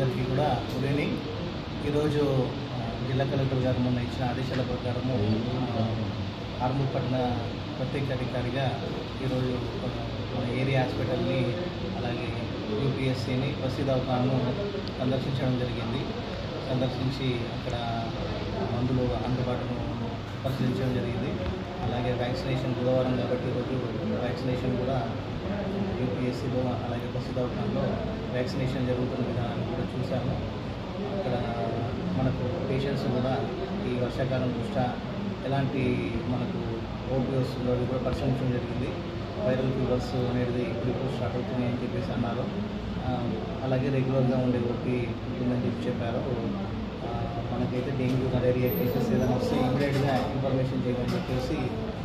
అందరికీ కూడా good evening. ఈరోజు జిల్లా కలెక్టర్ గారు మొన్న ఇచ్చిన ఆదేశాల ప్రకారము ఆర్మూర్ పట్టణ ప్రత్యేక అధికారిగా ఈరోజు మన ఏరియా హాస్పిటల్ని అలాగే యూపీఎస్సీని బస్తీ దవాఖానాను సందర్శించడం జరిగింది. సందర్శించి అక్కడ మందులు అందుబాటును పరిశీలించడం జరిగింది. అలాగే వ్యాక్సినేషన్ బుధవారం కాబట్టి ఈరోజు వ్యాక్సినేషన్ కూడా యూపీఎస్సీలో అలాగే బస్తీ దవాఖానాలో వ్యాక్సినేషన్ జరుగుతున్న విధానాన్ని కూడా చూశాము. అక్కడ మనకు పేషెంట్స్ కూడా ఈ వర్షాకాలం దృష్ట్యా ఎలాంటి మనకు ఓపీ వస్తుందో అది కూడా పరిశీలించడం జరిగింది. వైరల్ ఫీవర్స్ అనేది ఇప్పుడు స్టార్ట్ అవుతున్నాయి అని చెప్పేసి అన్నారు. అలాగే రెగ్యులర్గా ఉండే ఓపీ ఉంటుందని చెప్పారు. మనకైతే డెంగ్యూ మలేరియా కేసెస్ ఏదైనా వస్తే ఇమీడియట్గా ఇన్ఫర్మేషన్ చేయమని చెప్పేసి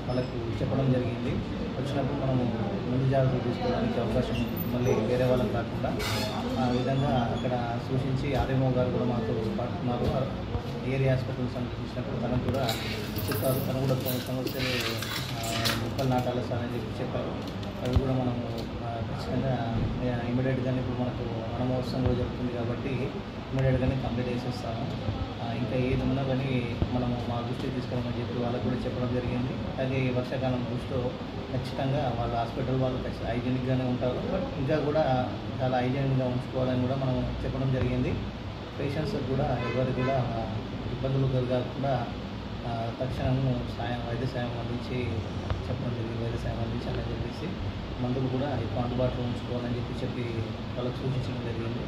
వాళ్ళకు చెప్పడం జరిగింది. వచ్చినప్పుడు మనము ముందు జాగ్రత్తలు తీసుకోవడానికి అవకాశం ఉంటుంది, మళ్ళీ వేరే వాళ్ళకి కాకుండా. ఆ విధంగా అక్కడ సూచించి ఆర్ఎంఓ గారు కూడా మాతో పాటున్నారు. ఏరియా హాస్పిటల్ సందర్శించినప్పుడు తనకు కూడా చెప్పారు. తను కూడా కొన్ని సమస్యలు మొక్కలు నాటాలి సార్ అని చెప్పారు. అవి కూడా మనము ఖచ్చితంగా ఇమీడియట్గానే ఇప్పుడు మనకు వనమహోత్సవం కూడా జరుగుతుంది కాబట్టి ఇమీడియట్గానే కంప్లీట్ చేసేస్తాము. ఇంకా ఏది ఉన్నా కానీ మనము మా దృష్టికి తీసుకురామని చెప్పి వాళ్ళకు కూడా చెప్పడం జరిగింది. అలాగే ఈ వర్షాకాలం దృష్టిలో ఖచ్చితంగా వాళ్ళ హాస్పిటల్ వాళ్ళు హైజీనిక్గానే ఉంటారు, బట్ ఇంకా కూడా చాలా హైజీనిక్గా ఉంచుకోవాలని కూడా మనం చెప్పడం జరిగింది. పేషెంట్స్ కూడా ఎవరికి కూడా ఇబ్బందులు కలగకుండా తక్షణం వైద్య సాయం అందించి చెప్పడం జరిగింది. వైద్య సాయం అందించాలని చెప్పేసి మందులు కూడా ఎక్కువ అందుబాటులో ఉంచుకోవాలని చెప్పి వాళ్ళకు సూచించడం జరిగింది.